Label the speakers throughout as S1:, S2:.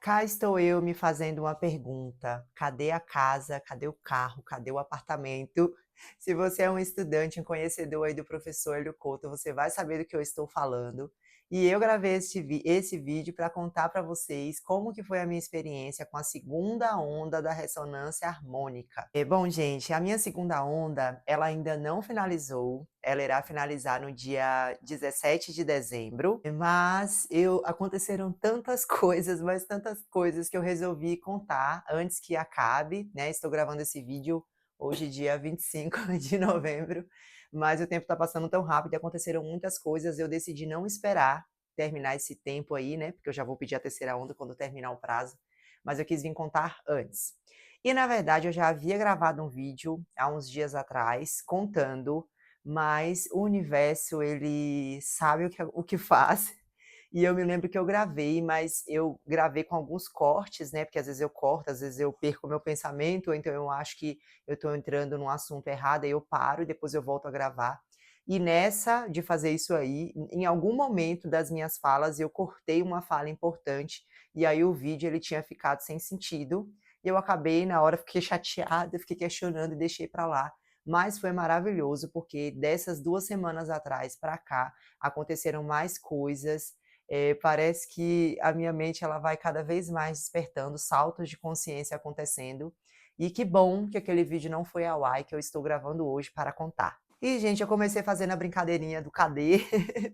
S1: Cá estou eu me fazendo uma pergunta: cadê a casa, cadê o carro, cadê o apartamento? Se você é um estudante, um conhecedor aí do professor Hélio Couto, você vai saber do que eu estou falando. E eu gravei esse vídeo para contar para vocês como que foi a minha experiência com a segunda onda da ressonância harmônica. Bom, gente, a minha segunda onda, ela ainda não finalizou, ela irá finalizar no dia 17 de dezembro, mas aconteceram tantas coisas, mas tantas coisas que eu resolvi contar antes que acabe, né? Estou gravando esse vídeo hoje, dia 25 de novembro, mas o tempo está passando tão rápido e aconteceram muitas coisas, eu decidi não esperar terminar esse tempo aí, né? Porque eu já vou pedir a terceira onda quando terminar o prazo, mas eu quis vir contar antes. E na verdade eu já havia gravado um vídeo há uns dias atrás contando, mas o universo ele sabe o que faz. E eu me lembro que eu gravei, mas eu gravei com alguns cortes, né? Porque às vezes eu corto, às vezes eu perco o meu pensamento, ou então eu acho que eu estou entrando num assunto errado, aí eu paro e depois eu volto a gravar. E nessa de fazer isso aí, em algum momento das minhas falas, eu cortei uma fala importante, e aí o vídeo ele tinha ficado sem sentido, e eu acabei, na hora, fiquei chateada, fiquei questionando e deixei para lá. Mas foi maravilhoso, porque dessas 2 semanas atrás para cá, aconteceram mais coisas, parece que a minha mente ela vai cada vez mais despertando, saltos de consciência acontecendo, e que bom que aquele vídeo não foi ao ar e que eu estou gravando hoje para contar. E, gente, eu comecei fazendo a brincadeirinha do cadê,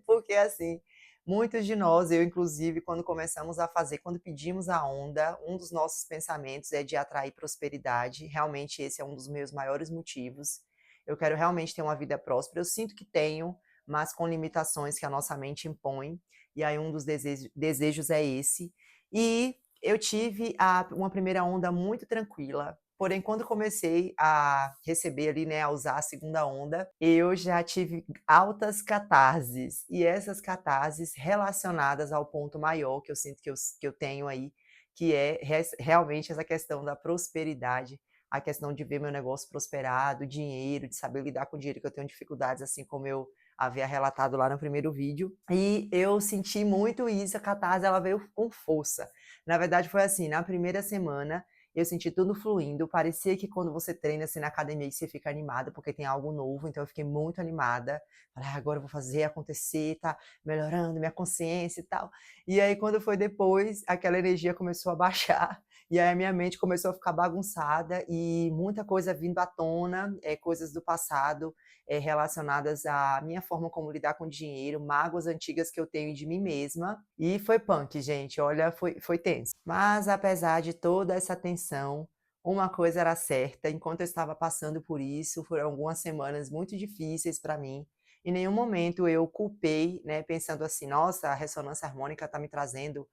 S1: porque assim, muitos de nós, eu inclusive, quando começamos a fazer, quando pedimos a onda, um dos nossos pensamentos é de atrair prosperidade, realmente esse é um dos meus maiores motivos. Eu quero realmente ter uma vida próspera, eu sinto que tenho, mas com limitações que a nossa mente impõe, e aí um dos desejos é esse. E eu tive uma primeira onda muito tranquila, porém quando comecei a receber ali, né, a usar a segunda onda, eu já tive altas catarses, e essas catarses relacionadas ao ponto maior que eu sinto que eu tenho aí, que é realmente essa questão da prosperidade, a questão de ver meu negócio prosperar, do dinheiro, de saber lidar com o dinheiro, que eu tenho dificuldades, assim como eu havia relatado lá no primeiro vídeo, e eu senti muito isso, a catarse ela veio com força. Na verdade foi assim, na primeira semana eu senti tudo fluindo, parecia que quando você treina assim na academia você fica animada porque tem algo novo, então eu fiquei muito animada, falei: agora eu vou fazer acontecer, tá melhorando minha consciência e tal. E aí quando foi depois, aquela energia começou a baixar, e aí a minha mente começou a ficar bagunçada e muita coisa vindo à tona, coisas do passado, relacionadas à minha forma como lidar com dinheiro, mágoas antigas que eu tenho de mim mesma, e foi punk, gente, olha, foi tenso. Mas apesar de toda essa tensão, uma coisa era certa, enquanto eu estava passando por isso, foram algumas semanas muito difíceis para mim, em nenhum momento eu culpei, né, pensando assim: "Nossa, a ressonância harmônica está me trazendo,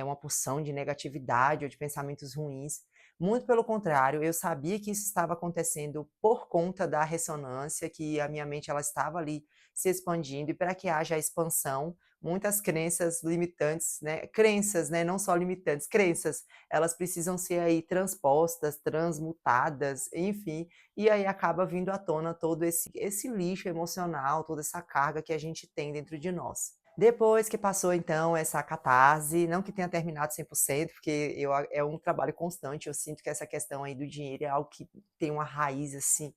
S1: uma porção de negatividade ou de pensamentos ruins". Muito pelo contrário, eu sabia que isso estava acontecendo por conta da ressonância, que a minha mente ela estava ali se expandindo, e para que haja a expansão, muitas crenças limitantes, né, crenças, né, não só limitantes, crenças, elas precisam ser aí transpostas, transmutadas, enfim, e aí acaba vindo à tona todo esse lixo emocional, toda essa carga que a gente tem dentro de nós. Depois que passou então essa catarse, não que tenha terminado 100%, porque é um trabalho constante, eu sinto que essa questão aí do dinheiro é algo que tem uma raiz, assim,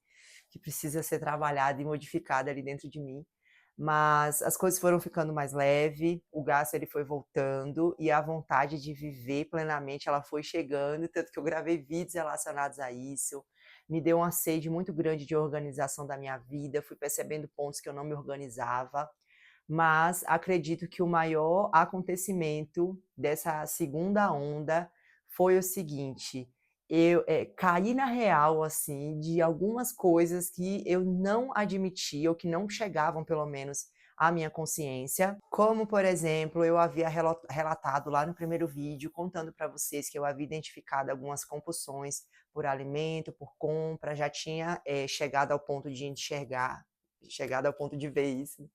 S1: que precisa ser trabalhada e modificada ali dentro de mim. Mas as coisas foram ficando mais leve, o gasto ele foi voltando e a vontade de viver plenamente ela foi chegando, tanto que eu gravei vídeos relacionados a isso, me deu uma sede muito grande de organização da minha vida, fui percebendo pontos que eu não me organizava, mas acredito que o maior acontecimento dessa segunda onda foi o seguinte: eu, caí na real, assim, de algumas coisas que eu não admitia, ou que não chegavam, pelo menos, à minha consciência. Como, por exemplo, eu havia relatado lá no primeiro vídeo, contando para vocês que eu havia identificado algumas compulsões por alimento, por compra, já tinha, chegado ao ponto de enxergar, chegado ao ponto de ver isso.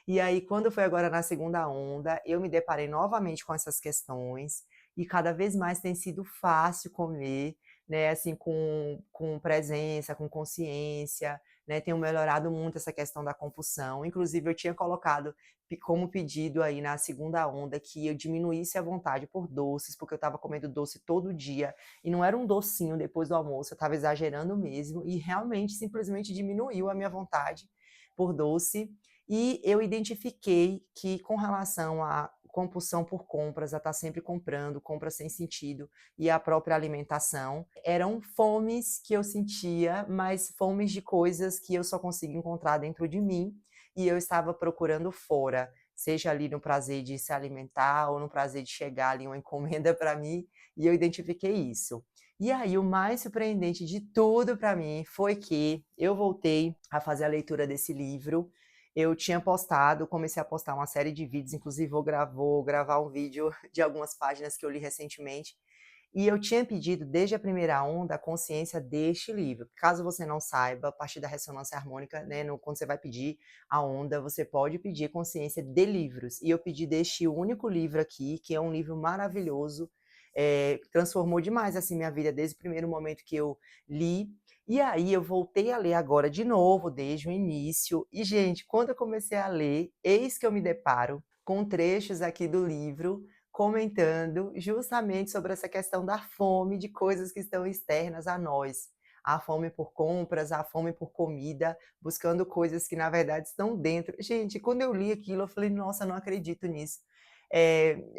S1: E aí, quando foi agora na segunda onda, eu me deparei novamente com essas questões, e cada vez mais tem sido fácil comer, né, assim, com presença, com consciência, né, tenho melhorado muito essa questão da compulsão. Inclusive eu tinha colocado como pedido aí na segunda onda que eu diminuísse a vontade por doces, porque eu estava comendo doce todo dia, e não era um docinho depois do almoço, eu estava exagerando mesmo, e realmente simplesmente diminuiu a minha vontade por doce. E eu identifiquei que com relação à compulsão por compras, a estar sempre comprando, compras sem sentido, e a própria alimentação, eram fomes que eu sentia, mas fomes de coisas que eu só consigo encontrar dentro de mim, e eu estava procurando fora, seja ali no prazer de se alimentar ou no prazer de chegar ali uma encomenda para mim, e eu identifiquei isso. E aí o mais surpreendente de tudo para mim foi que eu voltei a fazer a leitura desse livro. Eu tinha postado, comecei a postar uma série de vídeos, inclusive vou gravar um vídeo de algumas páginas que eu li recentemente, e eu tinha pedido desde a primeira onda a consciência deste livro. Caso você não saiba, a partir da ressonância harmônica, né, quando você vai pedir a onda, você pode pedir consciência de livros. E eu pedi deste único livro aqui, que é um livro maravilhoso, transformou demais assim minha vida desde o primeiro momento que eu li. E aí eu voltei a ler agora de novo, desde o início. E, gente, quando eu comecei a ler, eis que eu me deparo com trechos aqui do livro comentando justamente sobre essa questão da fome de coisas que estão externas a nós. A fome por compras, a fome por comida, buscando coisas que na verdade estão dentro. Gente, quando eu li aquilo, eu falei, nossa, não acredito nisso.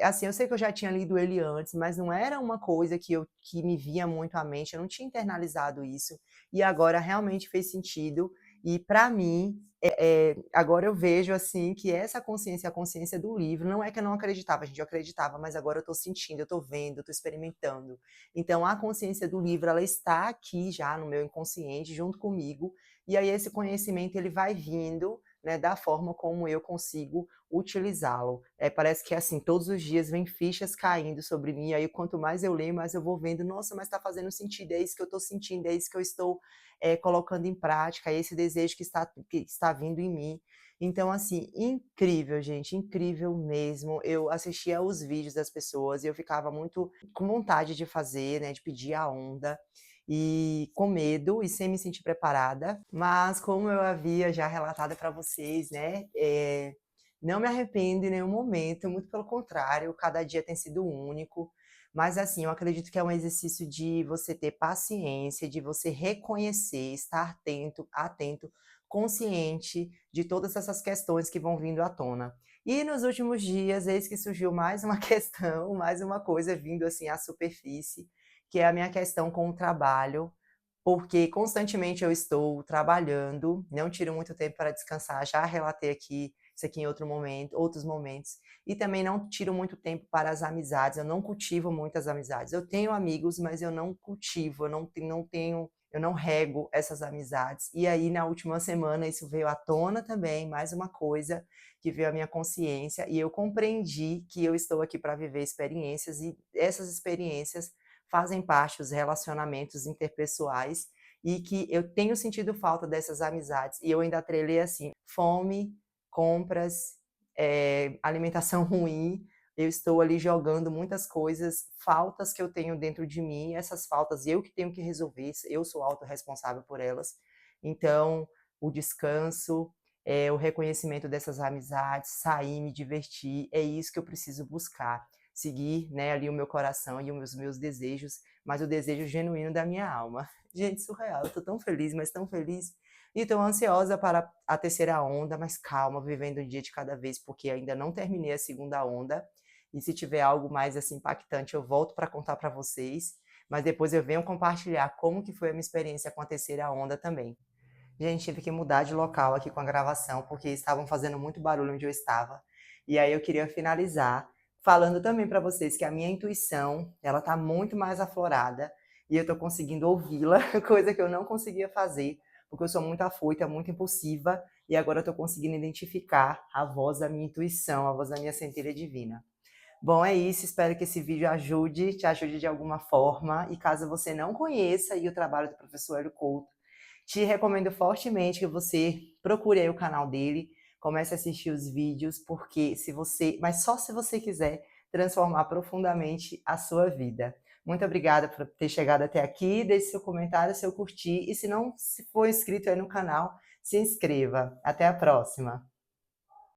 S1: Assim, eu sei que eu já tinha lido ele antes, mas não era uma coisa que me via muito à mente, eu não tinha internalizado isso, e agora realmente fez sentido, e para mim, agora eu vejo assim que essa consciência, a consciência do livro, não é que eu não acreditava, gente, eu acreditava, mas agora eu estou sentindo, eu estou vendo, eu estou experimentando. Então a consciência do livro, ela está aqui já no meu inconsciente, junto comigo, e aí esse conhecimento ele vai vindo, né, da forma como eu consigo utilizá-lo. Parece que assim, todos os dias vem fichas caindo sobre mim, aí quanto mais eu leio, mais eu vou vendo, nossa, mas está fazendo sentido, é isso que eu estou sentindo, é isso que eu estou colocando em prática, é esse desejo que está vindo em mim. Então, assim, incrível, gente, incrível mesmo. Eu assistia os vídeos das pessoas e eu ficava muito com vontade de fazer, né, de pedir a onda, e com medo e sem me sentir preparada, mas como eu havia já relatado para vocês, né, não me arrependo em nenhum momento, muito pelo contrário, cada dia tem sido único, mas assim, eu acredito que é um exercício de você ter paciência, de você reconhecer, estar atento, consciente de todas essas questões que vão vindo à tona. E nos últimos dias, eis que surgiu mais uma questão, mais uma coisa vindo assim à superfície, que é a minha questão com o trabalho, porque constantemente eu estou trabalhando, não tiro muito tempo para descansar, já relatei aqui isso aqui em outros momentos, e também não tiro muito tempo para as amizades, eu não cultivo muitas amizades. Eu tenho amigos, mas eu não cultivo, eu não rego essas amizades. E aí na última semana isso veio à tona também, mais uma coisa que veio à minha consciência, e eu compreendi que eu estou aqui para viver experiências, e essas experiências fazem parte dos relacionamentos interpessoais, e que eu tenho sentido falta dessas amizades, e eu ainda atrelei assim, fome, compras, alimentação ruim, eu estou ali jogando muitas coisas, faltas que eu tenho dentro de mim, essas faltas eu que tenho que resolver, eu sou autorresponsável por elas. Então, o descanso, o reconhecimento dessas amizades, sair, me divertir, é isso que eu preciso buscar. Seguir, né, ali o meu coração e os meus desejos, mas o desejo genuíno da minha alma. Gente, surreal, eu tô tão feliz, mas tão feliz. E tô ansiosa para a terceira onda, mas calma, vivendo um dia de cada vez, porque ainda não terminei a segunda onda. E se tiver algo mais assim impactante, eu volto para contar para vocês, mas depois eu venho compartilhar como que foi a minha experiência com a terceira onda também. Gente, tive que mudar de local aqui com a gravação, porque estavam fazendo muito barulho onde eu estava. E aí eu queria finalizar falando também para vocês que a minha intuição, ela tá muito mais aflorada, e eu tô conseguindo ouvi-la, coisa que eu não conseguia fazer, porque eu sou muito afoita, muito impulsiva, e agora eu tô conseguindo identificar a voz da minha intuição, a voz da minha centelha divina. Bom, é isso, espero que esse vídeo te ajude de alguma forma, e caso você não conheça aí o trabalho do professor Hélio Couto, te recomendo fortemente que você procure aí o canal dele, comece a assistir os vídeos, porque mas só se você quiser transformar profundamente a sua vida. Muito obrigada por ter chegado até aqui, deixe seu comentário, seu curtir e se não se for inscrito aí no canal, se inscreva. Até a próxima.